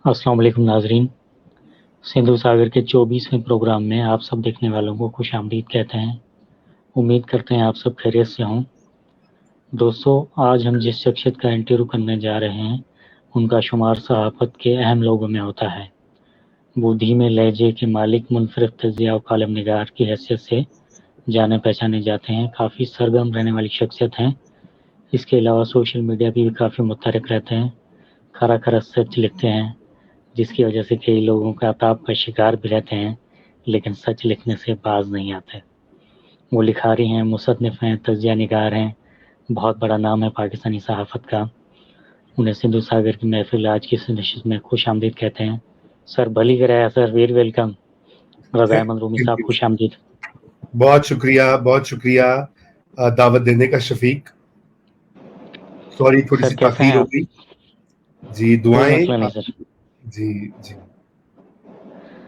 السلام علیکم ناظرین، سندھو ساگر کے 24ویں پروگرام میں آپ سب دیکھنے والوں کو خوش آمدید کہتے ہیں۔ امید کرتے ہیں آپ سب خیریت سے ہوں۔ دوستو، آج ہم جس شخصیت کا انٹرویو کرنے جا رہے ہیں ان کا شمار صحافت کے اہم لوگوں میں ہوتا ہے۔ وہ دھیمے لہجے کے مالک، منفرد تجزیہ و کالم نگار کی حیثیت سے جانے پہچانے جاتے ہیں۔ کافی سرگرم رہنے والی شخصیت ہیں۔ اس کے علاوہ سوشل میڈیا بھی کافی متحرک رہتے ہیں، کھرا کھرا سچ لکھتے ہیں، جس کی وجہ سے کئی لوگوں کا عطاب کا شکار بھی رہتے ہیں، لیکن سچ لکھنے سے باز نہیں آتے۔ وہ لکھاری ہیں، مصنف ہیں، تجزیہ نگار ہیں، بہت بڑا نام ہے پاکستانی صحافت کا۔ انہیں سندھو ساگر کی محفل آج کی نشست میں خوش آمدید کہتے ہیں۔ سر بھلی کرایا سر، ویری ویلکم۔ رضا احمد رومی صاحب خوش آمدید۔ بہت شکریہ دعوت دینے کا شفیق۔ سوری تھوڑی سر سی کیسے ہیں تاخیر ہو آپ؟ گئی جی، کوئی دعائیں مسئلہ نہیں سر۔ جی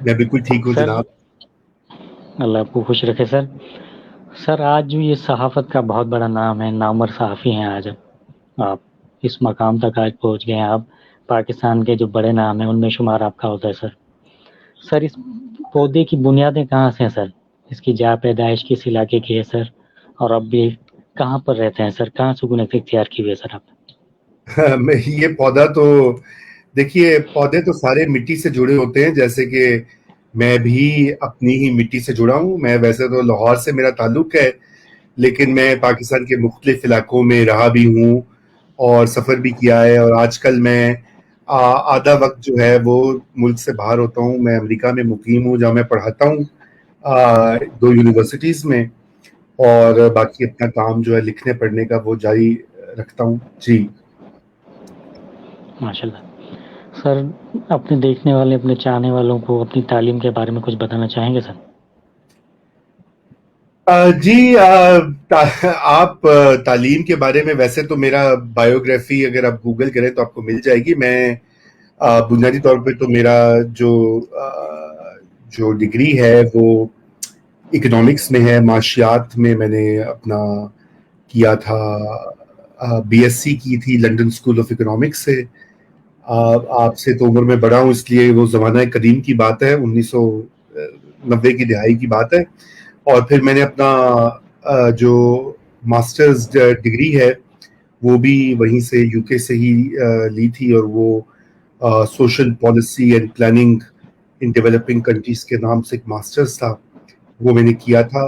میں بالکل ٹھیک ہوں سر جناب۔ اللہ آپ کو خوش رکھے سر۔ سر آج جو یہ صحافت کا بہت بڑا نام ہے، نامور صحافی ہیں آج آپ اس مقام تک آج پہنچ گئے ہیں۔ آپ پاکستان کے جو بڑے نام ہیں ان میں شمار آپ کا ہوتا ہے سر۔ سر اس پودے کی بنیادیں کہاں سے ہیں سر؟ اس کی جا پیدائش کس علاقے کی ہے سر؟ اور اب بھی کہاں پر رہتے ہیں سر؟ کہاں سکونت اختیار کی ہوئی ہے سر آپ؟ یہ پودا تو دیکھیے، پودے تو سارے مٹی سے جڑے ہوتے ہیں، جیسے کہ میں بھی اپنی ہی مٹی سے جڑا ہوں۔ میں ویسے تو لاہور سے میرا تعلق ہے، لیکن میں پاکستان کے مختلف علاقوں میں رہا بھی ہوں اور سفر بھی کیا ہے، اور آج کل میں آدھا وقت جو ہے وہ ملک سے باہر ہوتا ہوں۔ میں امریکہ میں مقیم ہوں، جہاں میں پڑھاتا ہوں 2 یونیورسٹیز میں، اور باقی اپنا کام جو ہے لکھنے پڑھنے کا وہ جاری رکھتا ہوں جی۔ ماشاء اللہ۔ سر اپنے دیکھنے والے، اپنے چاہنے والوں کو اپنی تعلیم کے بارے میں کچھ بتانا چاہیں گے سر؟ جی، آپ تعلیم کے بارے میں، ویسے تو میرا بایوگرافی اگر آپ گوگل کریں تو آپ کو مل جائے گی۔ میں بنیادی طور پہ تو میرا جو ڈگری ہے وہ اکنامکس میں ہے، معاشیات میں میں نے اپنا کیا تھا، بی ایس سی کی تھی لنڈن اسکول آف اکنامکس سے۔ آپ سے تو عمر میں بڑا ہوں، اس لیے وہ زمانہ قدیم کی بات ہے، 1990 کی دہائی کی بات ہے۔ اور پھر میں نے اپنا جو ماسٹرز ڈگری ہے وہ بھی وہیں سے یو کے سے ہی لی تھی، اور وہ social policy and planning in developing countries کے نام سے ایک ماسٹرز تھا، وہ میں نے کیا تھا۔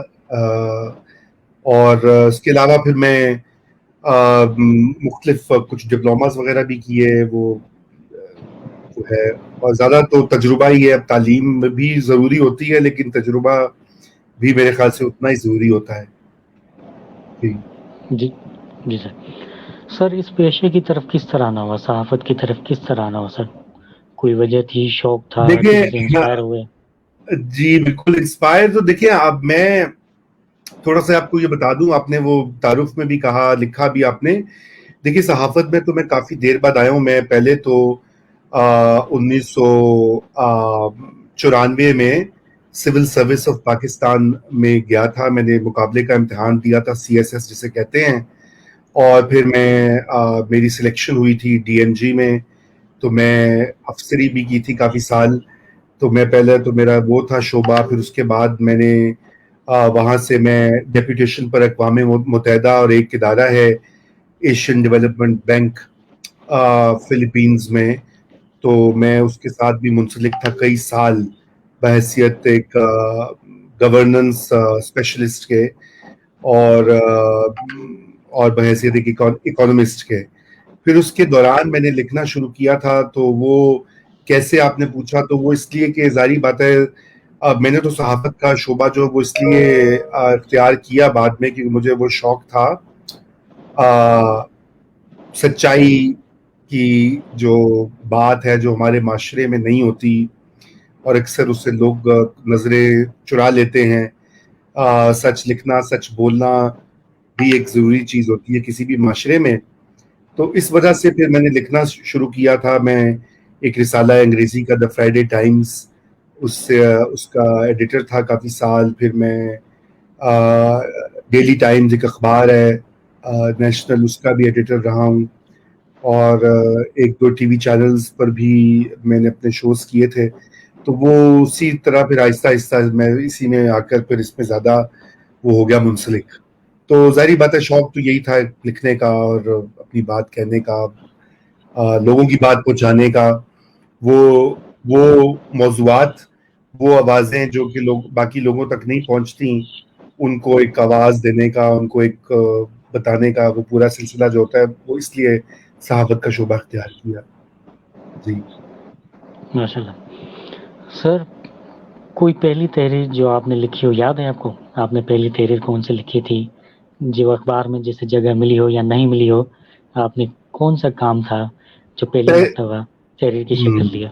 اور اس کے علاوہ پھر میں مختلف کچھ ڈپلوماز وغیرہ بھی کیے، وہ ہے، اور زیادہ تو تجربہ ہی ہے۔ اب تعلیم بھی ضروری ہوتی ہے، لیکن تجربہ بھی میرے خیال سے اتنا ہی ضروری ہوتا ہے جی جی سر۔ سر اس پیشے کی طرف کس طرح آنا ہوا، صحافت کی طرف کس طرح آنا ہوا سر؟ کوئی وجہ تھی، شوق تھا، کسی سے انسپائر ہوئے؟ جی بالکل انسپائر تو دیکھیے، اب میں تھوڑا سا آپ کو یہ بتا دوں، آپ نے وہ تعارف میں بھی کہا، لکھا بھی آپ نے۔ دیکھیے صحافت میں تو میں کافی دیر بعد آیا ہوں۔ میں پہلے تو 1994 میں سول سروس آف پاکستان میں گیا تھا۔ میں نے مقابلے کا امتحان دیا تھا، CSS جسے کہتے ہیں، اور پھر میری سلیکشن ہوئی تھی DNG میں، تو میں افسری بھی کی تھی کافی سال۔ تو میں پہلے تو میرا وہ تھا شعبہ، پھر اس کے بعد میں نے وہاں سے میں ڈیپوٹیشن پر اقوام متحدہ اور ایک ادارہ ہے ایشین ڈیولپمنٹ بینک فلپینز میں، تو میں اس کے ساتھ بھی منسلک تھا کئی سال بحیثیت ایک گورننس اسپیشلسٹ کے، اور بحیثیت ایک اکانومسٹ کے۔ پھر اس کے دوران میں نے لکھنا شروع کیا تھا، تو وہ کیسے آپ نے پوچھا، تو وہ اس لیے کہ ظاہری بات ہے میں نے تو صحافت کا شعبہ جو وہ اس لیے اختیار کیا بعد میں، کیونکہ مجھے وہ شوق تھا سچائی کی جو بات ہے جو ہمارے معاشرے میں نہیں ہوتی، اور اکثر اس سے لوگ نظریں چرا لیتے ہیں۔ سچ لکھنا، سچ بولنا بھی ایک ضروری چیز ہوتی ہے کسی بھی معاشرے میں۔ تو اس وجہ سے پھر میں نے لکھنا شروع کیا تھا۔ میں ایک رسالہ انگریزی کا، دا فرائیڈے ٹائمز، اس کا ایڈیٹر تھا کافی سال۔ پھر میں ڈیلی ٹائمز ایک اخبار ہے نیشنل، اس کا بھی ایڈیٹر رہا ہوں۔ اور ایک دو ٹی وی چینلز پر بھی میں نے اپنے شوز کیے تھے. تو وہ اسی طرح پھر آہستہ آہستہ میں اسی میں آ کر پھر اس میں زیادہ وہ ہو گیا منسلک. تو ظاہری بات ہے شوق تو یہی تھا لکھنے کا اور اپنی بات کہنے کا, لوگوں کی بات پہنچانے کا, وہ موضوعات, وہ آوازیں جو کہ لوگ باقی لوگوں تک نہیں پہنچتی, ان کو ایک آواز دینے کا, ان کو ایک بتانے کا, وہ پورا سلسلہ جو ہوتا ہے وہ اس لیے صحافت کا شعبہ اختیار کیا. جی ماشاء اللہ. سر کوئی پہلی تحریر جو آپ نے لکھی ہو یاد ہے آپ کو؟ آپ نے پہلی تحریر کون سی لکھی تھی جو اخبار میں جیسے جگہ ملی ہو یا نہیں ملی ہو؟ آپ نے کون سا کام تھا جو پہلی مرتبہ تحریر کی شکل لیا؟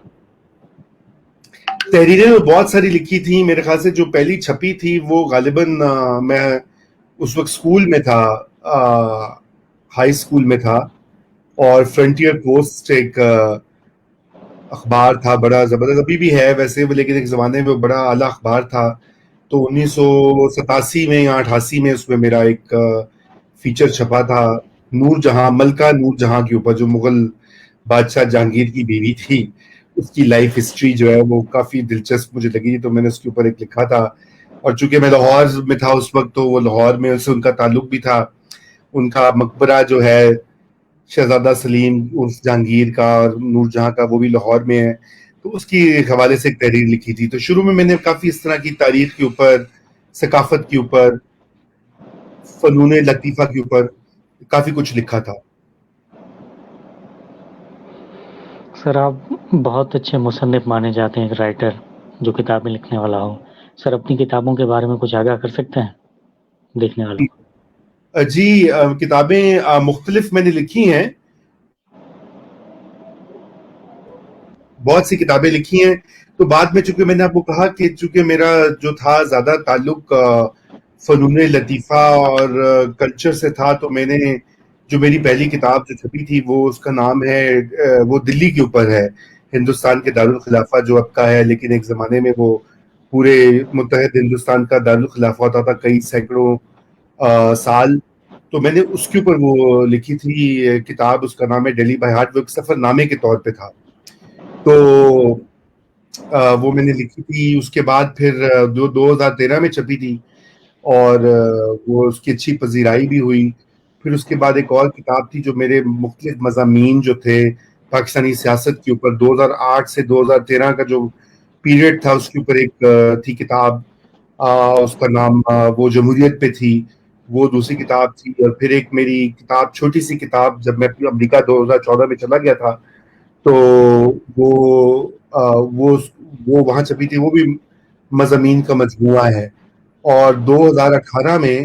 تحریریں تو بہت ساری لکھی تھیں. میرے خیال سے جو پہلی چھپی تھی وہ غالباً میں اس وقت اسکول میں تھا, ہائی اسکول میں تھا, اور فرنٹیئر پوسٹ ایک اخبار تھا بڑا زبردست, ابھی بھی ہے ویسے, لیکن ایک زمانے میں بڑا اعلیٰ اخبار تھا. تو 1987 میں یا 88 میں اس میں میرا ایک فیچر چھپا تھا نور جہاں, ملکہ نور جہاں کے اوپر, جو مغل بادشاہ جہانگیر کی بیوی تھی. اس کی لائف ہسٹری جو ہے وہ کافی دلچسپ مجھے لگی, تو میں نے اس کے اوپر ایک لکھا تھا. اور چونکہ میں لاہور میں تھا اس وقت, تو وہ لاہور میں سے ان کا تعلق بھی تھا. ان کا مقبرہ جو ہے شہزادہ سلیم عرف جہانگیر کا اور نور جہاں کا, وہ بھی لاہور میں ہے. تو اس کی حوالے سے ایک تحریر لکھی تھی. تو شروع میں نے کافی اس طرح کی تاریخ کے اوپر, ثقافت کے اوپر, فنون لطیفہ کے اوپر کافی کچھ لکھا تھا. سر آپ بہت اچھے مصنف مانے جاتے ہیں, ایک رائٹر جو کتابیں لکھنے والا ہو. سر اپنی کتابوں کے بارے میں کچھ آگاہ کر سکتے ہیں دیکھنے والوں کو؟ جی کتابیں مختلف میں نے لکھی ہیں, بہت سی کتابیں لکھی ہیں. تو بعد میں چونکہ میں نے آپ کو کہا کہ چونکہ میرا جو تھا زیادہ تعلق فنون لطیفہ اور کلچر سے تھا, تو میں نے جو میری پہلی کتاب جو چھپی تھی وہ اس کا نام ہے, وہ دلی کے اوپر ہے, ہندوستان کے دارالخلافہ جو اب کا ہے, لیکن ایک زمانے میں وہ پورے متحد ہندوستان کا دارالخلافہ ہوتا تھا کئی سینکڑوں سال. تو میں نے اس کے اوپر وہ لکھی تھی کتاب, اس کا نام ہے ڈیلی بائی ہارٹ, وہ ایک سفر نامے کے طور پہ تھا. تو وہ میں نے لکھی تھی. اس کے بعد پھر 2013 میں چھپی تھی, اور وہ اس کی اچھی پذیرائی بھی ہوئی. پھر اس کے بعد ایک اور کتاب تھی جو میرے مختلف مضامین جو تھے پاکستانی سیاست کے اوپر, 2008 سے 2013 کا جو پیریڈ تھا, اس کے اوپر ایک تھی کتاب, اس کا نام وہ جمہوریت پہ تھی, وہ دوسری کتاب تھی. اور پھر ایک میری کتاب, چھوٹی سی کتاب, جب میں امریکہ 2014 میں چلا گیا تھا, تو وہ وہاں چھپی تھی, وہ بھی مضامین کا مجموعہ ہے. اور 2018 میں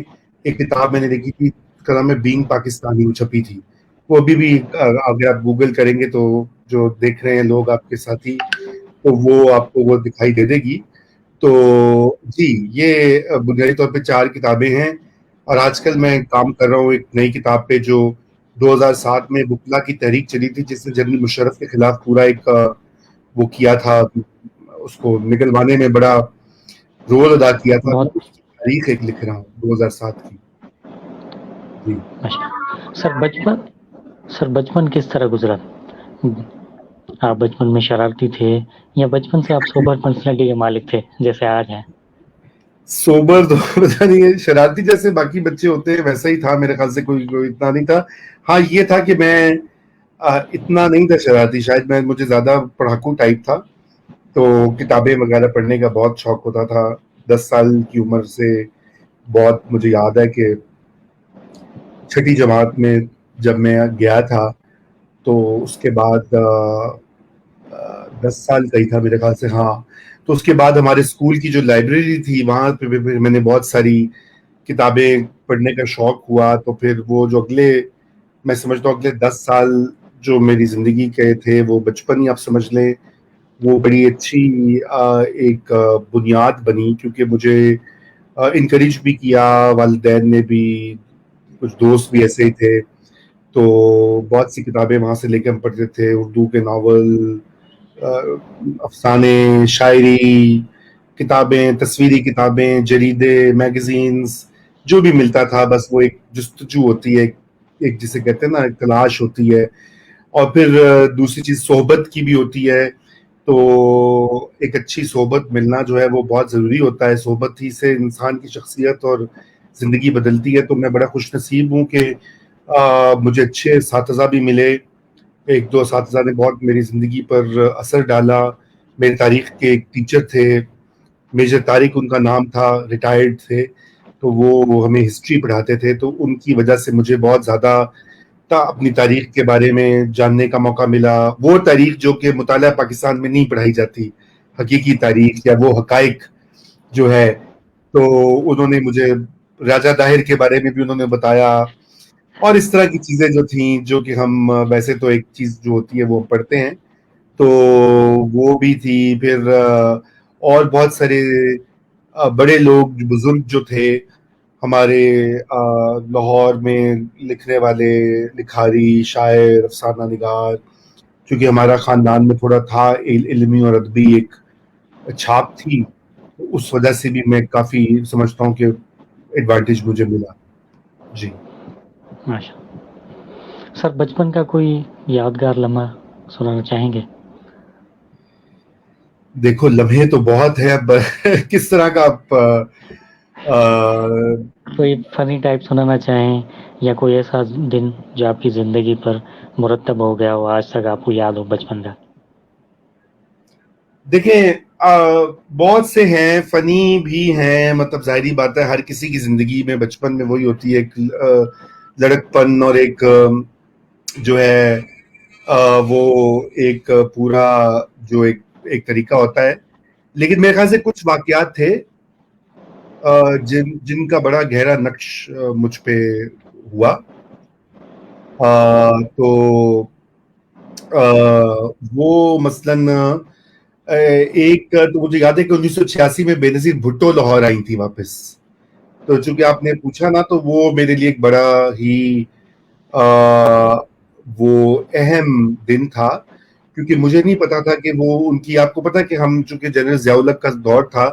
ایک کتاب میں نے لکھی تھی, اس کا نام ہے بینگ پاکستانی, وہ چھپی تھی. وہ ابھی بھی اگر آپ گوگل کریں گے تو جو دیکھ رہے ہیں لوگ آپ کے ساتھی, تو وہ آپ کو وہ دکھائی دے گی. تو جی یہ بنیادی طور پہ 4 کتابیں ہیں. اور آج کل میں کام کر رہا ہوں ایک نئی کتاب پہ جو 2007 میں بکلا کی تحریک چلی تھی, جس نے جنرل مشرف کے خلاف پورا ایک وہ کیا تھا, اس کو نکلوانے میں بڑا رول ادا کیا تھا. بہت اس کی تاریخ ایک لکھ رہا ہوں 2007 کی. جی سر بچپن کس طرح گزرا؟ آپ بچپن میں شرارتی تھے یا بچپن سے آپ سوبر پرسنالٹی کے مالک تھے جیسے آج ہیں؟ سوبر تو پتا نہیں ہے, شرارتی جیسے باقی بچے ہوتے ہیں ویسا ہی تھا میرے خیال سے, کوئی اتنا نہیں تھا. ہاں یہ تھا کہ میں اتنا نہیں تھا شرارتی, شاید مجھے زیادہ پڑھاکو ٹائپ تھا. تو کتابیں وغیرہ پڑھنے کا بہت شوق ہوتا تھا. 10 سال کی عمر سے بہت مجھے یاد ہے کہ چھٹی جماعت میں جب میں گیا تھا, تو اس کے بعد 10 سال کا ہی تھا میرے خیال سے, ہاں. تو اس کے بعد ہمارے اسکول کی جو لائبریری تھی وہاں پہ میں نے بہت ساری کتابیں پڑھنے کا شوق ہوا. تو پھر وہ جو میں سمجھتا ہوں اگلے 10 سال جو میری زندگی کے تھے, وہ بچپن ہی آپ سمجھ لیں, وہ بڑی اچھی ایک بنیاد بنی, کیونکہ مجھے انکریج بھی کیا والدین نے بھی, کچھ دوست بھی ایسے ہی تھے. تو بہت سی کتابیں وہاں سے لے کے ہم پڑھتے تھے, اردو کے ناول, افسانے, شاعری کتابیں, تصویری کتابیں, جریدے, میگزینز, جو بھی ملتا تھا. بس وہ ایک جستجو ہوتی ہے, ایک جسے کہتے ہیں نا, ایک تلاش ہوتی ہے. اور پھر دوسری چیز صحبت کی بھی ہوتی ہے، تو ایک اچھی صحبت ملنا جو ہے وہ بہت ضروری ہوتا ہے. صحبت ہی سے انسان کی شخصیت اور زندگی بدلتی ہے. تو میں بڑا خوش نصیب ہوں کہ مجھے اچھے اساتذہ بھی ملے. ایک دو اساتذہ نے بہت میری زندگی پر اثر ڈالا. میرے تاریخ کے ایک ٹیچر تھے، میجر طارق ان کا نام تھا، ریٹائرڈ تھے، تو وہ ہمیں ہسٹری پڑھاتے تھے. تو ان کی وجہ سے مجھے بہت زیادہ اپنی تاریخ کے بارے میں جاننے کا موقع ملا. وہ تاریخ جو کہ مطالعہ پاکستان میں نہیں پڑھائی جاتی، حقیقی تاریخ یا وہ حقائق جو ہے. تو انہوں نے مجھے راجہ داہر کے بارے میں بھی انہوں نے بتایا، اور اس طرح کی چیزیں جو تھیں جو کہ ہم ویسے تو ایک چیز جو ہوتی ہے وہ پڑھتے ہیں، تو وہ بھی تھی. پھر اور بہت سارے بڑے لوگ بزرگ جو تھے ہمارے لاہور میں، لکھنے والے، لکھاری، شاعر، افسانہ نگار، کیونکہ ہمارا خاندان میں تھوڑا تھا علمی اور ادبی ایک چھاپ تھی، اس وجہ سے بھی میں کافی سمجھتا ہوں کہ ایڈوانٹیج مجھے ملا. جی ماشاء سر، بچپن کا کوئی یادگار لمحہ سنانا چاہیں گے؟ دیکھو لمحے تو بہت ہے، اب کس طرح کا آپ کوئی فنی ٹائپ سنانا چاہیں، یا کوئی ایسا دن جو آپ کی زندگی پر مرتب ہو گیا ہو، آج تک آپ کو یاد ہو بچپن کا؟ دیکھیں بہت سے ہیں، فنی بھی ہیں. مطلب ظاہری بات ہے ہر کسی کی زندگی میں بچپن میں وہی ہوتی ہے، ایک لڑکپن اور ایک جو ہے وہ ایک پورا جو ایک طریقہ ہوتا ہے. لیکن میرے خیال سے کچھ واقعات تھے جن کا بڑا گہرا نقش مجھ پہ ہوا. تو وہ مثلاً ایک تو مجھے یاد ہے کہ 1986 میں بے نظیر بھٹو لاہور آئی تھی واپس. تو چونکہ آپ نے پوچھا نا، تو وہ میرے لیے ایک بڑا ہی وہ اہم دن تھا، کیونکہ مجھے نہیں پتا تھا کہ وہ ان کی، آپ کو پتا کہ ہم چونکہ جنرل ضیاء الحق کا دور تھا،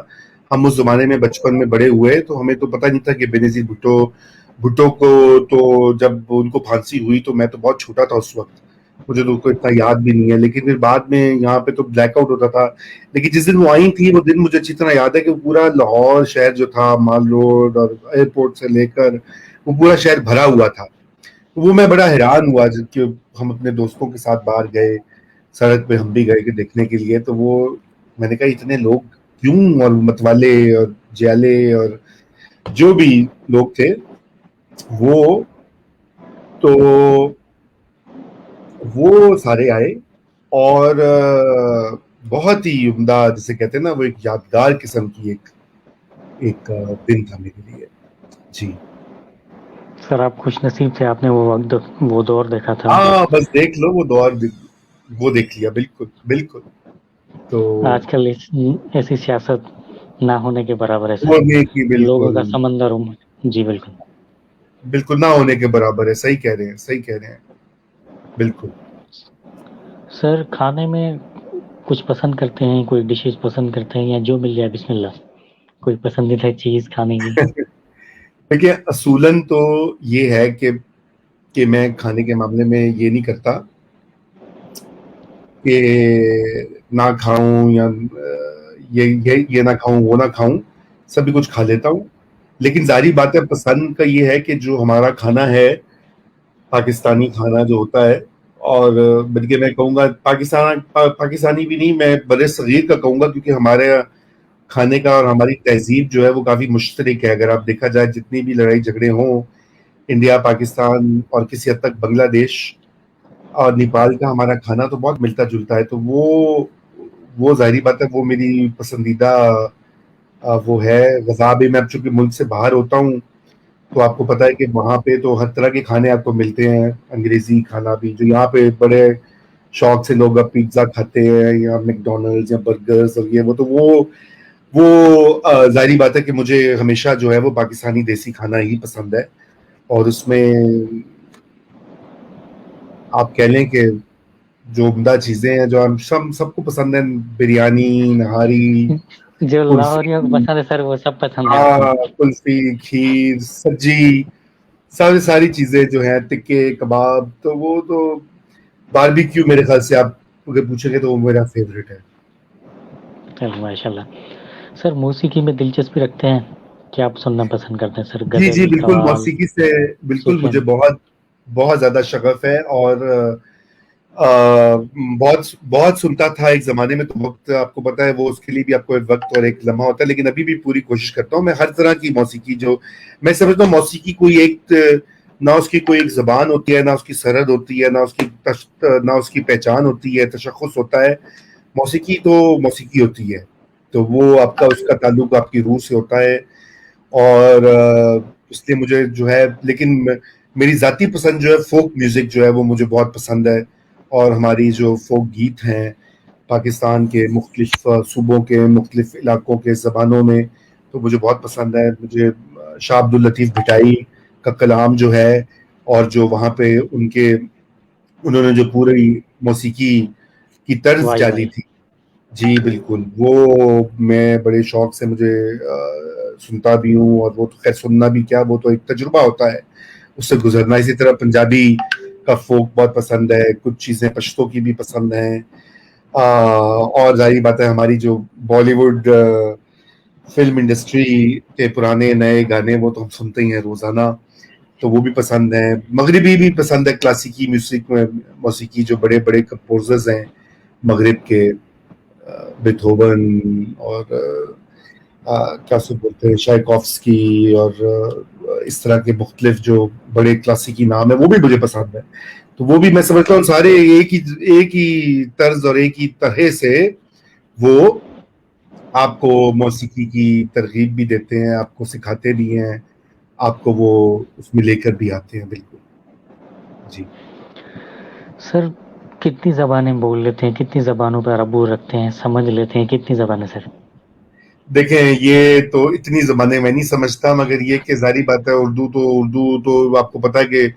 ہم اس زمانے میں بچپن میں بڑے ہوئے، تو ہمیں تو پتہ نہیں تھا کہ بے نظیر بھٹو کو تو جب ان کو پھانسی ہوئی تو میں تو بہت چھوٹا تھا اس وقت، مجھے تو اتنا یاد بھی نہیں ہے. لیکن پھر بعد میں یہاں پہ تو بلیک آؤٹ ہوتا تھا. لیکن جس دن وہ آئی تھی وہ دن مجھے اچھی طرح یاد ہے کہ پورا لاہور شہر جو تھا، مال روڈ اور ایئرپورٹ سے لے کر وہ پورا شہر بھرا ہوا تھا. وہ میں بڑا حیران ہوا جب کہ ہم اپنے دوستوں کے ساتھ باہر گئے، سڑک پہ ہم بھی گئے کہ دیکھنے کے لیے. تو وہ میں نے کہا اتنے لوگ کیوں، اور متوالے اور جیالے اور جو بھی لوگ تھے وہ، تو وہ سارے آئے. اور بہت ہی عمدہ، جسے کہتے ہیں نا، وہ ایک یادگار قسم کی ایک دن تھا میرے لیے. جی سر آپ خوش نصیب تھے، آپ نے وہ وقت، وہ دور دیکھا تھا. ہاں بس دیکھ لو وہ دور، وہ دیکھ لیا. بالکل بالکل. تو آج کل ایسی سیاست نہ ہونے کے برابر ہے سر، ہونے کی لوگوں کا بالکل سمندر ہوں. جی بالکل بالکل نہ ہونے کے برابر ہے. صحیح کہہ رہے ہیں، صحیح کہہ رہے ہیں. بالکل. سر کھانے میں کچھ پسند کرتے ہیں، کوئی ڈشز پسند کرتے ہیں، یا جو مل جائے بسم اللہ، کوئی پسندیدہ چیز کھانے کی؟ دیکھیے اصولاً تو یہ ہے کہ میں کھانے کے معاملے میں یہ نہیں کرتا کہ نہ کھاؤں یا یہ نہ کھاؤں، وہ نہ کھاؤں، سبھی کچھ کھا لیتا ہوں. لیکن ظاہری بات ہے پسند کا یہ ہے کہ جو ہمارا کھانا ہے، پاکستانی کھانا جو ہوتا ہے، اور بلکہ میں کہوں گا پاکستانی بھی نہیں، میں بر صغیر کا کہوں گا، کیونکہ ہمارے کھانے کا اور ہماری تہذیب جو ہے وہ کافی مشترک ہے. اگر آپ دیکھا جائے جتنی بھی لڑائی جھگڑے ہوں، انڈیا، پاکستان اور کسی حد تک بنگلہ دیش اور نیپال کا ہمارا کھانا تو بہت ملتا جلتا ہے. تو وہ ظاہری بات ہے وہ میری پسندیدہ وہ ہے غذا بھی. میں اب چونکہ ملک سے باہر ہوتا ہوں تو آپ کو پتا ہے کہ وہاں پہ تو ہر طرح کے کھانے آپ کو ملتے ہیں. انگریزی کھانا بھی، جو یہاں پہ بڑے شوق سے لوگ اب پیزا کھاتے ہیں یا میکڈونلڈز یا برگرز اور یہ وہ، تو وہ ظاہری بات ہے کہ مجھے ہمیشہ جو ہے وہ پاکستانی دیسی کھانا ہی پسند ہے. اور اس میں آپ کہہ لیں کہ جو عمدہ چیزیں ہیں جو ہم سب کو پسند ہیں، بریانی، نہاری، جو لاہوریوں کو کلفی، پسند ہے سر وہ سب پسند ہے آپ کو. ہاں کلفی، کھیر، سبزی، ساری چیزیں جو ہیں، ٹکے، کباب، تو وہ تو باربیکیو میرے خیال سے آپ اگر پوچھیں گے تو وہ میرا فیوریٹ ہے. چلو ماشاء اللہ. سر موسیقی میں دلچسپی رکھتے ہیں کیا آپ سننا پسند کرتے ہیں سر؟ جی غزل، بالکل، قوال، موسیقی سے بالکل صوفیانہ؟ مجھے بہت زیادہ شغف ہے، اور بہت سنتا تھا ایک زمانے میں. تو وقت آپ کو پتا ہے وہ اس کے لیے بھی آپ کو ایک وقت اور ایک لمحہ ہوتا ہے، لیکن ابھی بھی پوری کوشش کرتا ہوں میں ہر طرح کی موسیقی. جو میں سمجھتا ہوں موسیقی کوئی ایک نہ اس کی کوئی ایک زبان ہوتی ہے، نہ اس کی سرحد ہوتی ہے، نہ اس کی پہچان ہوتی ہے، تشخص ہوتا ہے. موسیقی تو موسیقی ہوتی ہے، تو وہ آپ کا اس کا تعلق آپ کی روح سے ہوتا ہے. اور اس لیے مجھے جو ہے، لیکن میری ذاتی پسند جو ہے فوک میوزک جو ہے وہ مجھے بہت پسند ہے. اور ہماری جو فوک گیت ہیں پاکستان کے مختلف صوبوں کے مختلف علاقوں کے زبانوں میں، تو مجھے بہت پسند ہے. مجھے شاہ عبد اللطیف بھٹائی کا کلام جو ہے، اور جو وہاں پہ انہوں نے جو پوری موسیقی کی طرز وائی ڈالی وائی. تھی. جی بالکل، وہ میں بڑے شوق سے مجھے سنتا بھی ہوں. اور وہ تو خیر سننا بھی کیا، وہ تو ایک تجربہ ہوتا ہے اس سے گزرنا. اسی طرح پنجابی کا فوک بہت پسند ہے، کچھ چیزیں پشتوں کی بھی پسند ہیں. اور ظاہری بات ہے ہماری جو بالی ووڈ فلم انڈسٹری کے پرانے نئے گانے وہ تو ہم سنتے ہی ہیں روزانہ، تو وہ بھی پسند ہیں. مغربی بھی پسند ہے، کلاسیکی میوزک میں موسیقی جو بڑے بڑے کمپوزرز ہیں مغرب کے، بیتھوون اور کیا سب بولتے ہیں شائکوفسکی، اور اس طرح کے مختلف جو بڑے کلاسیکی نام ہیں وہ بھی مجھے پسند ہے. تو وہ بھی میں سمجھتا ہوں سارے ایک ہی طرز اور ایک ہی طرح سے وہ آپ کو موسیقی کی ترغیب بھی دیتے ہیں، آپ کو سکھاتے بھی ہیں، آپ کو وہ اس میں لے کر بھی آتے ہیں. بالکل جی. سر کتنی زبانیں بول لیتے ہیں؟ کتنی زبانوں پہ عبور رکھتے ہیں؟ سمجھ لیتے ہیں کتنی زبانیں سر؟ دیکھیں یہ تو اتنی زبانیں میں نہیں سمجھتا، مگر یہ کہ ظاہری بات ہے اردو تو آپ کو پتا ہے کہ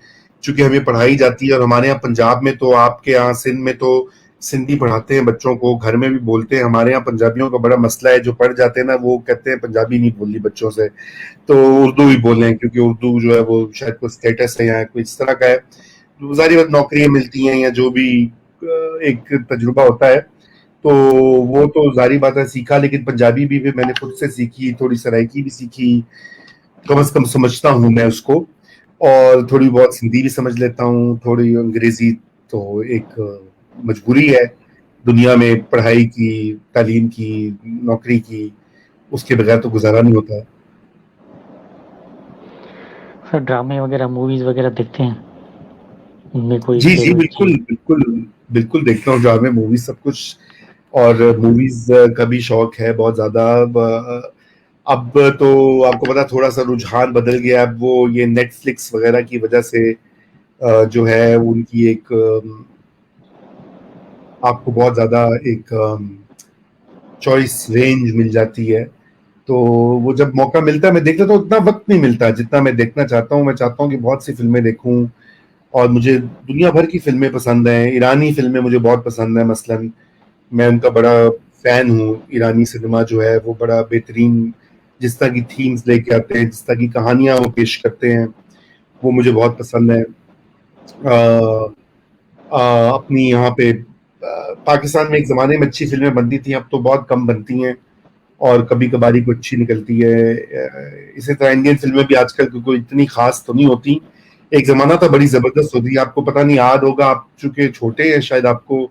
چونکہ ہمیں پڑھائی جاتی ہے، اور ہمارے یہاں پنجاب میں تو آپ کے یہاں سندھ میں تو سندھی پڑھاتے ہیں بچوں کو، گھر میں بھی بولتے ہیں. ہمارے یہاں پنجابیوں کا بڑا مسئلہ ہے، جو پڑھ جاتے ہیں نا وہ کہتے ہیں پنجابی نہیں بولنی بچوں سے، تو اردو ہی بولیں، کیونکہ اردو جو ہے وہ شاید کوئی اسٹیٹس ہے یا کوئی اس طرح کا ہے. ظاہری بات نوکریاں ملتی ہیں یا جو بھی ایک تجربہ ہوتا ہے، تو وہ تو ظاہری بات ہے سیکھا. لیکن پنجابی بھی میں نے خود سے سیکھی، تھوڑی سرائکی بھی سیکھی، کم از کم سمجھتا ہوں میں اس کو. اور تھوڑی بہت ہندی بھی سمجھ لیتا ہوں، تھوڑی انگریزی تو ایک مجبوری ہے دنیا میں پڑھائی کی، تعلیم کی، نوکری کی، اس کے بغیر تو گزارا نہیں ہوتا ہے. سر ڈرامے وغیرہ موویز وغیرہ دیکھتے ہیں؟ ان میں کوئی جی فیوریٹ بالکل چیز؟ بالکل بالکل دیکھتا ہوں ڈرامے موویز سب کچھ. اور موویز کا بھی شوق ہے بہت زیادہ. اب تو آپ کو پتا تھوڑا سا رجحان بدل گیا. اب وہ یہ نیٹ فلکس وغیرہ کی وجہ سے جو ہے ان کی ایک آپ کو بہت زیادہ ایک چوائس رینج مل جاتی ہے. تو وہ جب موقع ملتا ہے میں دیکھتا ہوں، اتنا وقت نہیں ملتا جتنا میں دیکھنا چاہتا ہوں. میں چاہتا ہوں کہ بہت سی فلمیں دیکھوں، اور مجھے دنیا بھر کی فلمیں پسند ہیں. ایرانی فلمیں مجھے بہت پسند ہیں. مثلا میں ان کا بڑا فین ہوں. ایرانی سنیما جو ہے وہ بڑا بہترین، جس طرح کی تھیمز لے کے آتے ہیں، جس طرح کی کہانیاں وہ پیش کرتے ہیں، وہ مجھے بہت پسند ہے. اپنی یہاں پہ پاکستان میں ایک زمانے میں اچھی فلمیں بنتی تھیں، اب تو بہت کم بنتی ہیں، اور کبھی کبھاری کو اچھی نکلتی ہے. اسی طرح انڈین فلمیں بھی آج کل کوئی اتنی خاص تو نہیں ہوتی. ایک زمانہ تھا بڑی زبردست ہوتی. آپ کو پتہ نہیں یاد ہوگا، آپ چونکہ چھوٹے ہیں شاید آپ کو،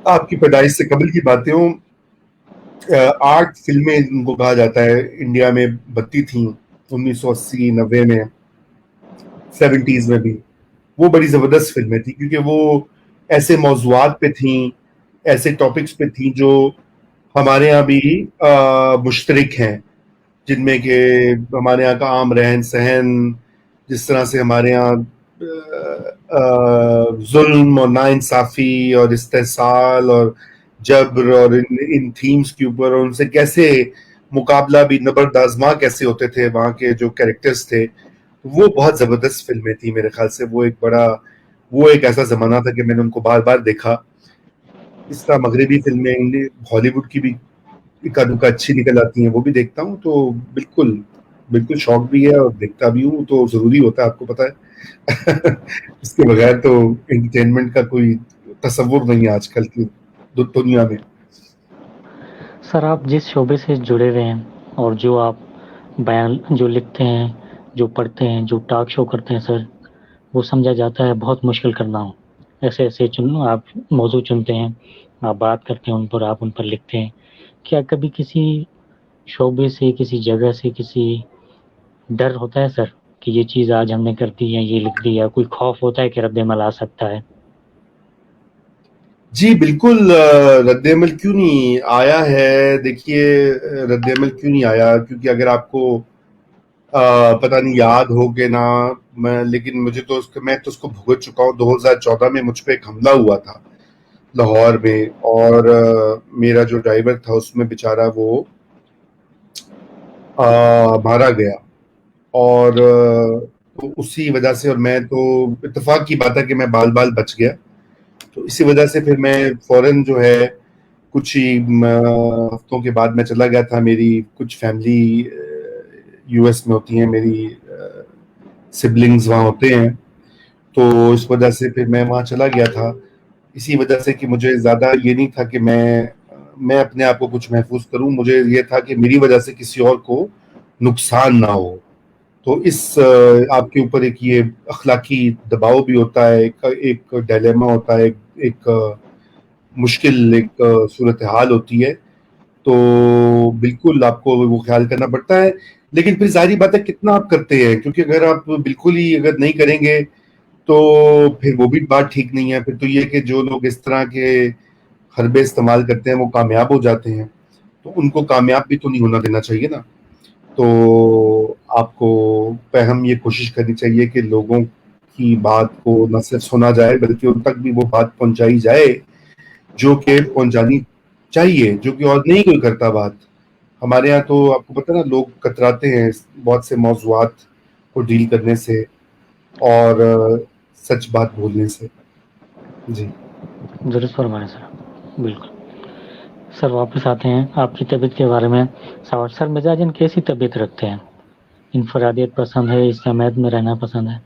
آپ کی پیدائش سے قبل کی باتیں ہوں. 8 فلمیں ان کو کہا جاتا ہے انڈیا میں بنتی تھیں 1980 90 میں، 70s میں بھی. وہ بڑی زبردست فلمیں تھیں، کیونکہ وہ ایسے موضوعات پہ تھیں، ایسے ٹاپکس پہ تھیں جو ہمارے ہاں بھی مشترک ہیں، جن میں کہ ہمارے یہاں کا عام رہن سہن، جس طرح سے ہمارے یہاں ظلم اور ناانصافی اور استحصال اور جبر، اور ان تھیمز کے اوپر، اور ان سے کیسے مقابلہ بھی نبرد آزما کیسے ہوتے تھے وہاں کے جو کیریکٹرز تھے. وہ بہت زبردست فلمیں تھیں میرے خیال سے. وہ ایک ایسا زمانہ تھا کہ میں نے ان کو بار بار دیکھا. اس طرح مغربی فلمیں ہالی ووڈ کی بھی اکا دکا اچھی نکل آتی ہیں، وہ بھی دیکھتا ہوں. تو بالکل بالکل شوق بھی ہے اور دیکھتا بھی ہوں, تو ضروری ہوتا ہے, آپ کو پتا ہے. اس کے بغیر تو انٹرٹینمنٹ کا کوئی تصور نہیں ہے آج کل کی دنیا میں. سر آپ جس شعبے سے جڑے ہوئے ہیں اور جو آپ بیان جو لکھتے ہیں, جو پڑھتے ہیں, جو ٹاک شو کرتے ہیں سر, وہ سمجھا جاتا ہے بہت مشکل کرنا ہو. ایسے ایسے آپ موضوع چنتے ہیں, آپ بات کرتے ہیں ان پر, آپ ان پر لکھتے ہیں. کیا کبھی کسی شعبے سے, کسی جگہ سے, کسی ڈر ہوتا ہے سر کہ یہ چیز آج ہم نے کر دی یا یہ لکھ دیا, کوئی خوف ہوتا ہے کہ رد عمل آ سکتا ہے؟ جی بالکل, رد عمل کیوں نہیں آیا ہے. دیکھیے رد عمل کیوں نہیں آیا, کیونکہ اگر آپ کو پتہ نہیں یاد ہو کہ نہ, لیکن مجھے تو میں تو اس کو بھگت چکا ہوں. 2014 میں مجھ پہ ایک حملہ ہوا تھا لاہور میں, اور میرا جو ڈرائیور تھا اس میں بیچارہ وہ مارا گیا. اور تو اسی وجہ سے, اور میں تو اتفاق کی بات ہے کہ میں بال بال بچ گیا, تو اسی وجہ سے پھر میں فوراً جو ہے کچھ ہی ہفتوں کے بعد میں چلا گیا تھا. میری کچھ فیملی یو ایس میں ہوتی ہیں, میری سبلنگز وہاں ہوتے ہیں, تو اس وجہ سے پھر میں وہاں چلا گیا تھا. اسی وجہ سے کہ مجھے زیادہ یہ نہیں تھا کہ میں اپنے آپ کو کچھ محفوظ کروں, مجھے یہ تھا کہ میری وجہ سے کسی اور کو نقصان نہ ہو. تو اس آپ کے اوپر ایک یہ اخلاقی دباؤ بھی ہوتا ہے, ایک ڈائلیما ہوتا ہے, ایک مشکل ایک صورتحال ہوتی ہے. تو بالکل آپ کو وہ خیال کرنا پڑتا ہے. لیکن پھر ظاہری بات ہے کتنا آپ کرتے ہیں, کیونکہ اگر آپ بالکل ہی اگر نہیں کریں گے تو پھر وہ بھی بات ٹھیک نہیں ہے. پھر تو یہ کہ جو لوگ اس طرح کے حربے استعمال کرتے ہیں وہ کامیاب ہو جاتے ہیں, تو ان کو کامیاب بھی تو نہیں ہونا دینا چاہیے نا. تو آپ کو پہم یہ کوشش کرنی چاہیے کہ لوگوں کی بات کو نہ صرف سنا جائے بلکہ ان تک بھی وہ بات پہنچائی جائے جو کہ پہنچانی چاہیے, جو کہ اور نہیں کوئی کرتا بات. ہمارے ہاں تو آپ کو پتہ نا لوگ کتراتے ہیں بہت سے موضوعات کو ڈیل کرنے سے اور سچ بات بولنے سے. جی درست فرمائیں سر, بالکل. سر واپس آتے ہیں آپ کی طبیعت کے بارے میں. سر مزاجن کیسی طبیعت رکھتے ہیں؟ انفرادیت پسند ہے, اجتماعیت میں رہنا پسند ہے؟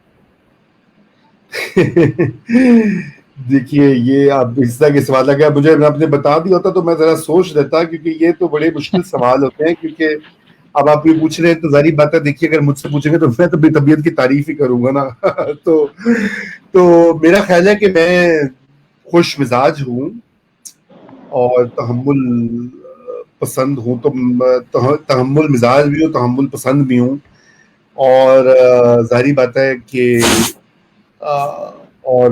دیکھیے یہ آپ اس طرح کے سوال لگا, مجھے آپ نے بتا دیا ہوتا تو میں ذرا سوچ لیتا, کیونکہ یہ تو بڑے مشکل سوال ہوتے ہیں. کیونکہ اب آپ یہ پوچھ رہے ہیں تو ظاہری بات ہے, دیکھیے اگر مجھ سے پوچھیں گے تو میں تو اپنی طبیعت کی تعریف ہی کروں گا نا. تو میرا خیال ہے کہ میں خوش مزاج ہوں اور تحمل پسند ہوں. تو تحمل مزاج بھی ہوں, تحمل پسند بھی ہوں, اور ظاہری بات ہے کہ اور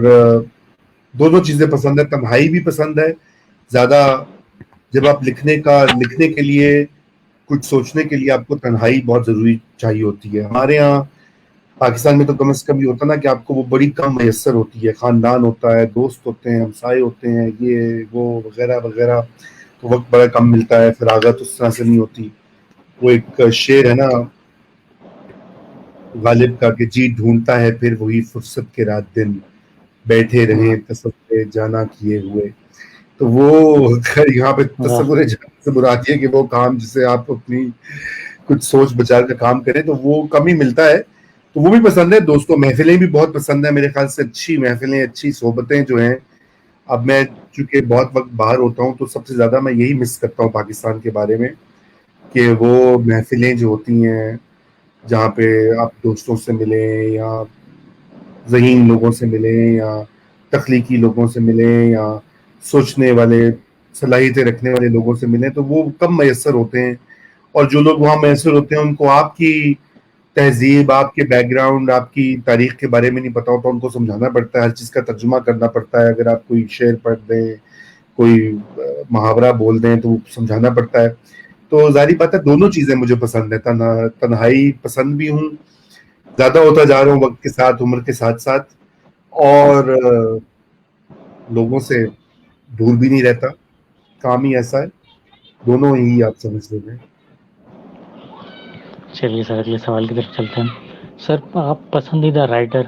دونوں چیزیں پسند ہے. تنہائی بھی پسند ہے زیادہ. جب آپ لکھنے کے لیے کچھ سوچنے کے لیے آپ کو تنہائی بہت ضروری چاہیے ہوتی ہے. ہمارے یہاں پاکستان میں تو کم از کم یہ ہوتا نا کہ آپ کو وہ بڑی کم میسر ہوتی ہے. خاندان ہوتا ہے, دوست ہوتے ہیں, ہمسائے ہوتے ہیں, یہ وہ وغیرہ وغیرہ, تو وقت بڑا کم ملتا ہے. فراغت اس طرح سے نہیں ہوتی. وہ ایک شعر ہے نا غالب کا کہ جی ڈھونڈتا ہے پھر وہی فرصت کے رات دن, بیٹھے رہیں تصور جانا کیے ہوئے. تو وہ یہاں پہ تصور جانا سے مراد یہ کہ وہ کام جسے آپ اپنی کچھ سوچ بچار کا کام کریں تو وہ کم ہی ملتا ہے. تو وہ بھی پسند ہے. دوستوں محفلیں بھی بہت پسند ہیں میرے خیال سے. اچھی محفلیں, اچھی صحبتیں جو ہیں. اب میں چونکہ بہت وقت باہر ہوتا ہوں تو سب سے زیادہ میں یہی مس کرتا ہوں پاکستان کے بارے میں, کہ وہ محفلیں جو ہوتی ہیں جہاں پہ آپ دوستوں سے ملیں یا ذہین لوگوں سے ملیں یا تخلیقی لوگوں سے ملیں یا سوچنے والے صلاحیتیں رکھنے والے لوگوں سے ملیں, تو وہ کم میسر ہوتے ہیں. اور جو لوگ وہاں میسر ہوتے ہیں ان کو آپ کی تہذیب, آپ کے بیک گراؤنڈ, آپ کی تاریخ کے بارے میں نہیں پتا ہوتا. ان کو سمجھانا پڑتا ہے, ہر چیز کا ترجمہ کرنا پڑتا ہے. اگر آپ کوئی شعر پڑھ دیں, کوئی محاورہ بول دیں تو وہ سمجھانا پڑتا ہے. تو ظاہری بات ہے دونوں چیزیں مجھے پسند ہے. تنہائی پسند بھی ہوں, زیادہ ہوتا جا رہا ہوں وقت کے ساتھ, عمر کے ساتھ ساتھ, اور لوگوں سے دور بھی نہیں رہتا. کام ہی ایسا ہے, دونوں ہی آپ سمجھ لیں گے. چلیے سر اگلے سوال کی طرف چلتے ہیں. سر آپ پسندیدہ رائٹر؟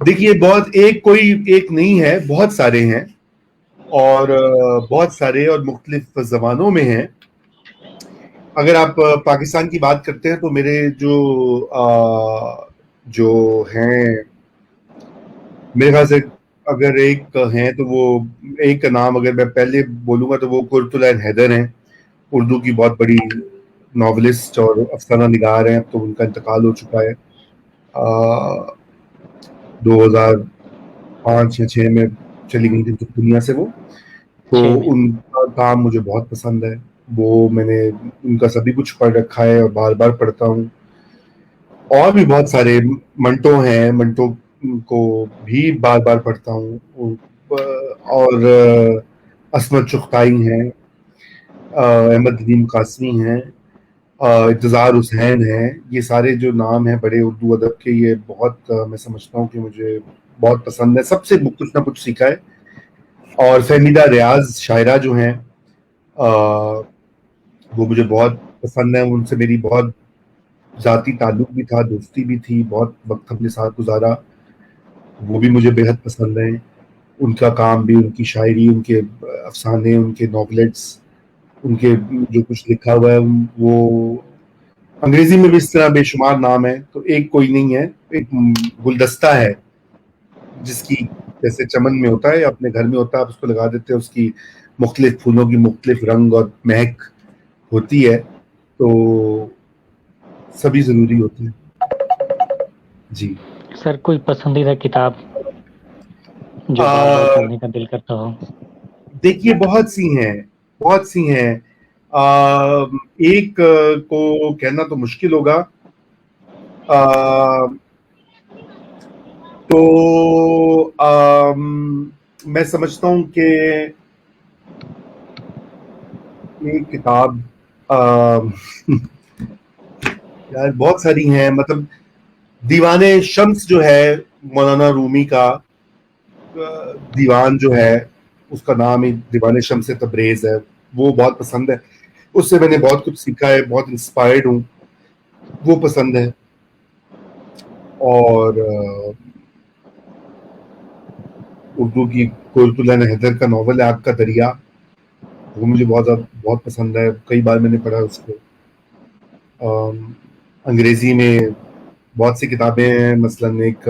دیکھیے بہت کوئی ایک نہیں ہے, بہت سارے ہیں, اور بہت سارے اور مختلف زبانوں میں ہیں. اگر آپ پاکستان کی بات کرتے ہیں تو میرے جو ہیں میرے خیال سے اگر ایک ہیں تو وہ ایک کا نام اگر میں پہلے بولوں گا تو وہ قرۃ العین حیدر ہیں، اردو کی بہت بڑی ناولسٹ اور افسانہ نگار ہیں. تو ان کا انتقال ہو چکا ہے 2005 یا 6 میں چلی گئی تھی دنیا سے وہ. تو ان کا کام مجھے بہت پسند ہے، وہ میں نے ان کا سبھی کچھ پڑھ رکھا ہے اور بار بار پڑھتا ہوں. اور بھی بہت سارے منٹو ہیں، منٹو کو بھی بار بار پڑھتا ہوں. اور عصمت چغتائی ہیں، احمد ندیم قاسمی ہیں، انتظار حسین ہیں. یہ سارے جو نام ہیں بڑے اردو ادب کے، یہ بہت میں سمجھتا ہوں کہ مجھے بہت پسند ہے. سب سے کچھ نہ کچھ سیکھا ہے. اور فہمیدہ ریاض شاعرہ جو ہیں وہ مجھے بہت پسند ہیں. ان سے میری بہت ذاتی تعلق بھی تھا، دوستی بھی تھی، بہت وقت ہم نے ساتھ گزارا. وہ بھی مجھے بےحد پسند ہیں. ان کا کام بھی، ان کی شاعری، ان کے افسانے، ان کے ناولٹس، ان کے جو کچھ لکھا ہوا ہے، وہ انگریزی میں بھی اس طرح بے شمار نام ہے. تو ایک کوئی نہیں ہے، ایک گلدستہ ہے جس کی جیسے چمن میں ہوتا ہے، اپنے گھر میں ہوتا ہے، آپ اس کو لگا دیتے ہیں، اس کی مختلف پھولوں کی مختلف رنگ اور مہک ہوتی ہے. تو سبھی ضروری ہوتے ہیں. جی سر کوئی پسندیدہ کتاب جو بار بار پڑھنے کا دل کرتا ہو؟ دیکھیے بہت سی ہیں، بہت سی ہیں. ایک کو کہنا تو مشکل ہوگا. تو میں سمجھتا ہوں کہ ایک کتاب یار بہت ساری ہیں. مطلب دیوان شمس جو ہے مولانا رومی کا دیوان جو ہے، اس کا نام ہی دیوان شمس تبریز ہے، وہ بہت پسند ہے. اس سے میں نے بہت کچھ سیکھا ہے، بہت انسپائرڈ ہوں، وہ پسند ہے. اور اردو کی قرۃ العین حیدر کا ناول ہے آگ کا دریا، وہ مجھے بہت پسند ہے، کئی بار میں نے پڑھا اس کو. انگریزی میں بہت سی کتابیں ہیں، مثلاً ایک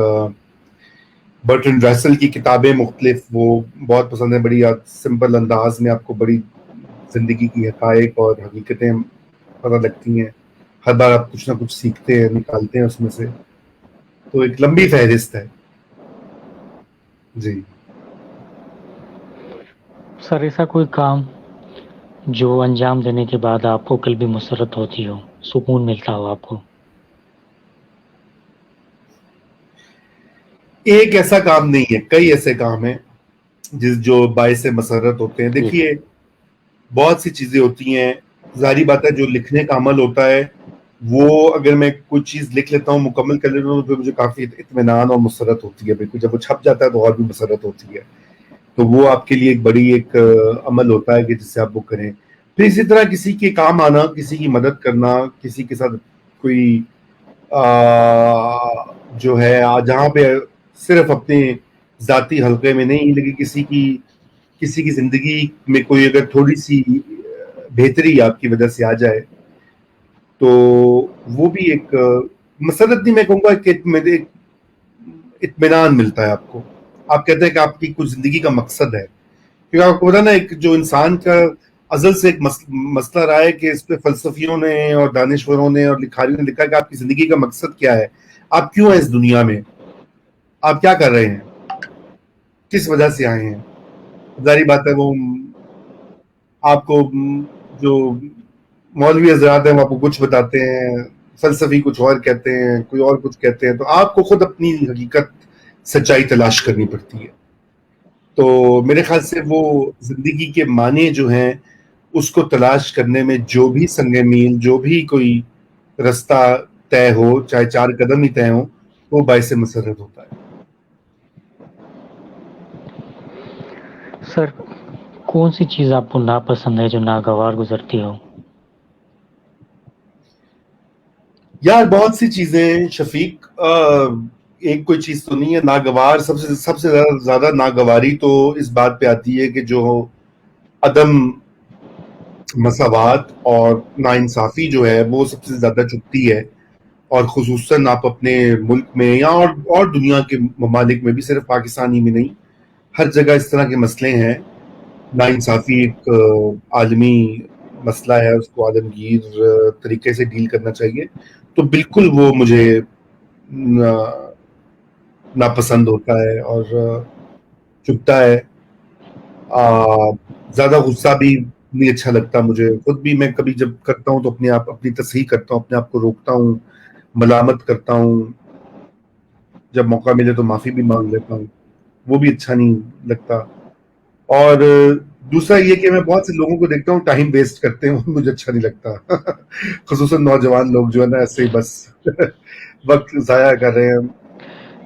برٹن ریسل کی کتابیں مختلف، وہ بہت پسند ہیں. بڑی سمپل انداز میں آپ کو بڑی زندگی کی حقائق اور حقیقتیں پتہ لگتی ہیں. ہر بار آپ کچھ نہ کچھ سیکھتے ہیں، نکالتے ہیں اس میں سے. تو ایک لمبی فہرست ہے. جی سر ایسا کوئی کام جو انجام دینے کے بعد آپ کو قلبی مسرت ہوتی ہو، سکون ملتا ہو آپ کو؟ ایک ایسا کام نہیں ہے، کئی ایسے کام ہیں جو باعث مسرت ہوتے ہیں. دیکھیے بہت سی چیزیں ہوتی ہیں، ظاہری بات ہے جو لکھنے کا عمل ہوتا ہے وہ اگر میں کوئی چیز لکھ لیتا ہوں، مکمل کر لیتا ہوں، تو مجھے کافی اطمینان اور مسرت ہوتی ہے. بالکل جب وہ چھپ جاتا ہے تو اور بھی مسرت ہوتی ہے. تو وہ آپ کے لیے ایک بڑی ایک عمل ہوتا ہے کہ جس سے آپ وہ کریں. پھر اسی طرح کسی کے کام آنا، کسی کی مدد کرنا، کسی کے ساتھ کوئی جو ہے جہاں پہ صرف اپنے ذاتی حلقے میں نہیں، لیکن کسی کی زندگی میں کوئی اگر تھوڑی سی بہتری آپ کی وجہ سے آ جائے تو وہ بھی ایک مسرت نہیں، میں کہوں گا کہ اطمینان ملتا ہے آپ کو. آپ کہتے ہیں کہ آپ کی کچھ زندگی کا مقصد ہے، کیونکہ آپ کو پتا نا ایک جو انسان کا ازل سے ایک مسئلہ رہا ہے کہ اس پہ فلسفیوں نے اور دانشوروں نے اور لکھاریوں نے لکھا کہ آپ کی زندگی کا مقصد کیا ہے، آپ کیوں ہیں اس دنیا میں، آپ کیا کر رہے ہیں، کس وجہ سے آئے ہیں. ظاہری بات ہے وہ آپ کو جو مولوی حضرات ہیں وہ آپ کو کچھ بتاتے ہیں، فلسفی کچھ اور کہتے ہیں، کوئی اور کچھ کہتے ہیں. تو آپ کو خود اپنی حقیقت، سچائی تلاش کرنی پڑتی ہے. تو میرے خیال سے وہ زندگی کے معنی جو ہیں اس کو تلاش کرنے میں جو بھی سنگ میل، جو بھی کوئی رستہ طے ہو، چاہے 4 قدم ہی طے ہو، وہ باعث مسرت ہوتا ہے. سر کون سی چیز آپ کو ناپسند ہے جو ناگوار گزرتی ہو؟ یار بہت سی چیزیں شفیق، ایک کوئی چیز تو نہیں ہے. ناگوار سب سے زیادہ ناگواری تو اس بات پہ آتی ہے کہ جو عدم مساوات اور ناانصافی جو ہے وہ سب سے زیادہ چبھتی ہے، اور خصوصاً آپ اپنے ملک میں یا اور دنیا کے ممالک میں بھی، صرف پاکستانی میں نہیں، ہر جگہ اس طرح کے مسئلے ہیں. ناانصافی ایک عالمی مسئلہ ہے، اس کو عالمگیر طریقے سے ڈیل کرنا چاہیے. تو بالکل وہ مجھے ناپسند ہوتا ہے اور چبھتا ہے. زیادہ غصہ بھی نہیں اچھا لگتا مجھے. خود بھی میں کبھی جب کرتا ہوں تو اپنی تصحیح کرتا ہوں، اپنے آپ کو روکتا ہوں، ملامت کرتا ہوں، جب موقع ملے تو معافی بھی مانگ لیتا ہوں. وہ بھی اچھا نہیں لگتا. اور دوسرا یہ کہ میں بہت سے لوگوں کو دیکھتا ہوں ٹائم ویسٹ کرتے ہیں، مجھے اچھا نہیں لگتا. خصوصاً نوجوان لوگ جو ہے نا ایسے ہی بس وقت ضائع کر رہے ہیں.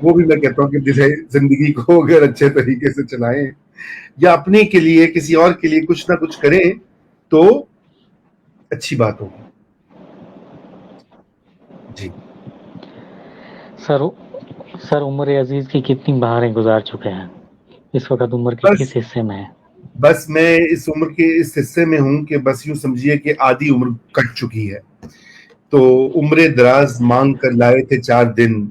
وہ بھی میں کہتا ہوں کہ جسے زندگی کو اگر اچھے طریقے سے چلائیں یا اپنے کے لیے کسی اور کے لیے کچھ نہ کچھ کریں تو اچھی بات ہوگی. جی سر عمر عزیز کی کتنی بہاریں گزار چکے ہیں، اس وقت عمر کے کس حصے میں ہے؟ بس میں اس عمر کے اس حصے میں ہوں کہ بس یوں سمجھیے کہ آدھی عمر کٹ چکی ہے. تو عمر دراز مانگ کر لائے تھے 4 دن،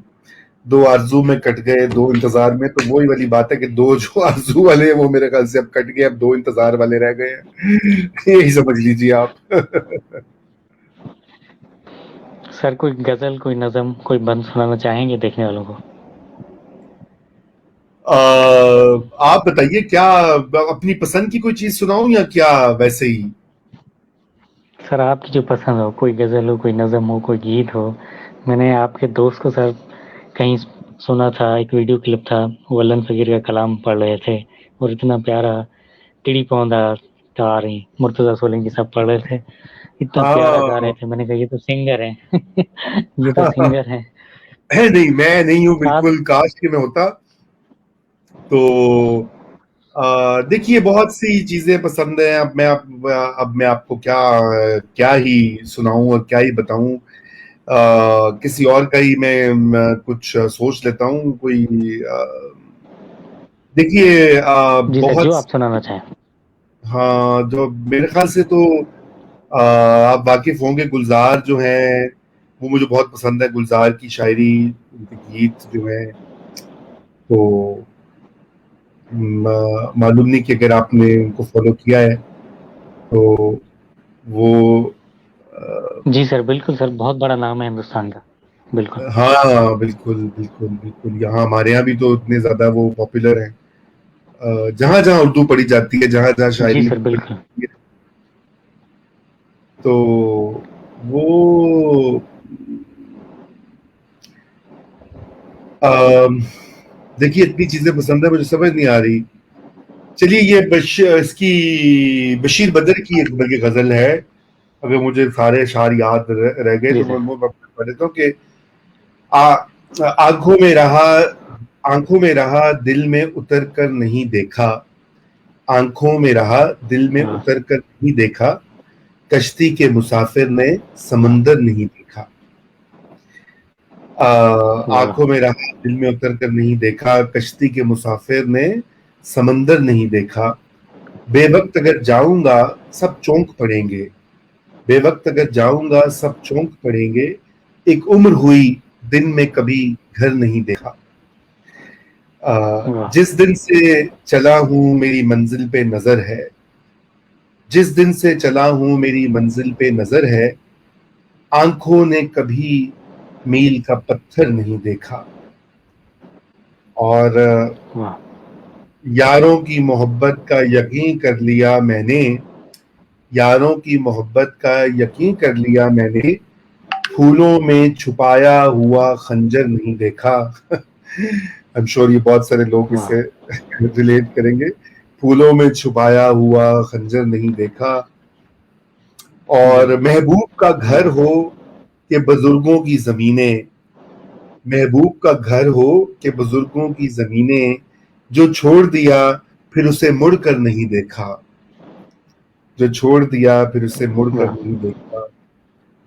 2 آرزو میں کٹ گئے 2 انتظار میں. تو وہی والی بات ہے کہ 2 جو آرزو والے وہ میرے خیال سے اب کٹ گئے، اب 2 انتظار والے رہ گئے ہیں. یہی سمجھ لیجیے آپ. سر کوئی غزل، کوئی نظم، کوئی بند سنانا چاہیں گے دیکھنے والوں کو؟ آپ بتائیے، کیا اپنی پسند کی کوئی چیز سناؤں یا کیا ویسے ہی؟ سر آپ کی جو پسند ہو، کوئی غزل ہو، کوئی نظم ہو، کوئی گیت ہو. میں نے آپ کے دوست کو سر کہیں سنا تھا، ایک ویڈیو کلپ تھا، ولن فقیر کا کلام پڑھ رہے تھے اور اتنا پیارا ٹڑی پوندا تاری مرتضی سولنکی سب پڑھ رہے تھے، اتنا پیارا گا رہے تھے. میں نے کہا یہ تو سنگر ہیں. یہ تو سنگر ہیں. نہیں، میں نہیں ہوں آپ بالکل. کاش کہ میں ہوتا. تو دیکھیے بہت سی چیزیں پسند ہیں. اب میں آپ کو کیا ہی سناؤں اور کیا ہی بتاؤں. کسی اور کا ہی میں کچھ سوچ لیتا ہوں. کوئی دیکھیے جی سر، بہت، جو آپ سنانا چاہیں. ہاں، جو میرے خیال سے تو آپ واقف ہوں گے، گلزار جو ہیں وہ مجھے بہت پسند ہے. گلزار کی شاعری، ان کے گیت جو ہیں، تو معلوم نہیں کہ اگر آپ نے ان کو فالو کیا ہے تو وہ جی سر، بالکل سر، بہت بڑا نام ہے ہندوستان کا. بالکل. ہاں بالکل بالکل بالکل. یہاں ہمارے یہاں بھی تو اتنے زیادہ وہ پاپولر ہیں. جہاں جہاں اردو پڑھی جاتی ہے، جہاں جہاں جی شاعری سر، پڑھی بالکل. جاتی ہے، تو وہ دیکھیے اتنی چیزیں پسند ہے، مجھے سمجھ نہیں آ رہی. چلیے یہ اس کی بشیر بدر کی ایک بلکہ غزل ہے. اگر مجھے سارے اشعار یاد رہ گئے جی تو سر. میں پڑھ لیتا ہوں کہ آنکھوں میں رہا دل میں اتر کر نہیں دیکھا، آنکھوں میں رہا دل میں واہ. اتر کر نہیں دیکھا، کشتی کے مسافر نے واہ. سمندر نہیں دیکھا. واہ. آنکھوں میں رہا دل میں اتر کر نہیں دیکھا، کشتی کے مسافر نے سمندر نہیں دیکھا. بے وقت اگر جاؤں گا سب چونک پڑیں گے، بے وقت اگر جاؤں گا سب چونک پڑیں گے، ایک عمر ہوئی دن میں کبھی گھر نہیں دیکھا. واہ. جس دن سے چلا ہوں میری منزل پہ نظر ہے، جس دن سے چلا ہوں میری منزل پہ نظر ہے، آنکھوں نے کبھی میل کا پتھر نہیں دیکھا. اور واہ. یاروں کی محبت کا یقین کر لیا میں نے، یاروں کی محبت کا یقین کر لیا میں نے، پھولوں میں چھپایا ہوا خنجر نہیں دیکھا. I'm sure یہ بہت سارے لوگ اس واہ. سے ریلیٹ کریں گے. پھولوں میں چھپایا ہوا خنجر نہیں دیکھا. اور جی. محبوب کا گھر واہ. ہو کہ بزرگوں کی زمینیں، محبوب کا گھر ہو کہ بزرگوں کی زمینیں، جو چھوڑ دیا پھر اسے مڑ کر نہیں دیکھا، جو چھوڑ دیا پھر اسے مڑ کر واہ. نہیں دیکھا.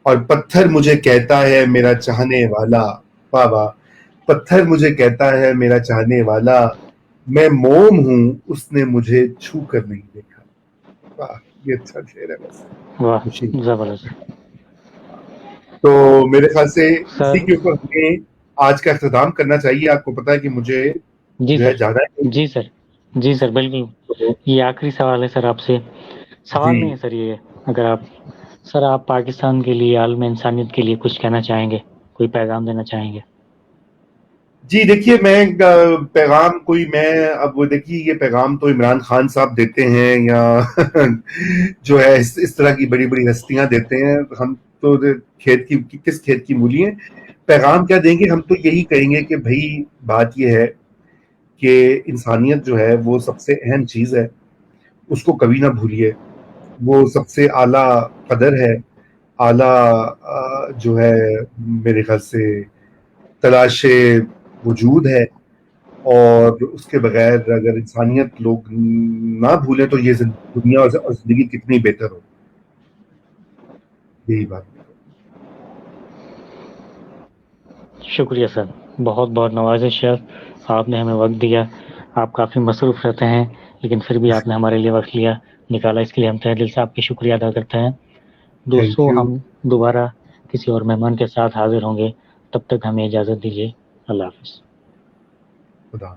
اور پتھر مجھے کہتا ہے میرا چاہنے والا، بابا، پتھر مجھے کہتا ہے میرا چاہنے والا، میں موم ہوں اس نے مجھے چھو کر نہیں دیکھا. واہ. یہ اچھا شعر ہے بس. واہ مشین. زبردست تو میرے خیال سے سر. اسی کے اوپر ہمیں آج کا اختتام کرنا چاہیے. آپ کو پتا ہے کہ مجھے جی جو ہے سر. جانا ہے. جی سر. جی سر بالکل. تو یہ آخری سوال ہے سر آپ سے. سوال جی نہیں ہے سر یہ. اگر آپ سر آپ پاکستان کے لیے عالم انسانیت کے لیے کچھ کہنا چاہیں گے, کوئی پیغام دینا چاہیں گے؟ جی دیکھیے, میں پیغام کوئی میں اب وہ دیکھیے یہ پیغام تو عمران خان صاحب دیتے ہیں یا جو ہے اس طرح کی بڑی بڑی ہستیاں دیتے ہیں. ہم تو کھیت کی کس کھیت کی مولی ہیں. پیغام کیا دیں گے؟ ہم تو یہی کہیں گے کہ بھائی بات یہ ہے کہ انسانیت جو ہے وہ سب سے اہم چیز ہے, اس کو کبھی نہ بھولیے. وہ سب سے اعلیٰ قدر ہے, اعلیٰ جو ہے میرے خیال سے تلاش وجود ہے. اور اس کے بغیر اگر انسانیت لوگ نہ بھولیں تو یہ دنیا اور زندگی کتنی بہتر ہو. یہی بات. شکریہ سر, بہت بہت نوازش ہے. آپ نے ہمیں وقت دیا. آپ کافی مصروف رہتے ہیں لیکن پھر بھی آپ نے ہمارے لیے وقت لیا نکالا, اس کے لیے ہم تہ دل سے آپ کی شکریہ ادا کرتے ہیں. تھینک دوستوں یو. ہم دوبارہ کسی اور مہمان کے ساتھ حاضر ہوں گے, تب تک ہمیں اجازت دیجیے. اللہ حافظ. خدا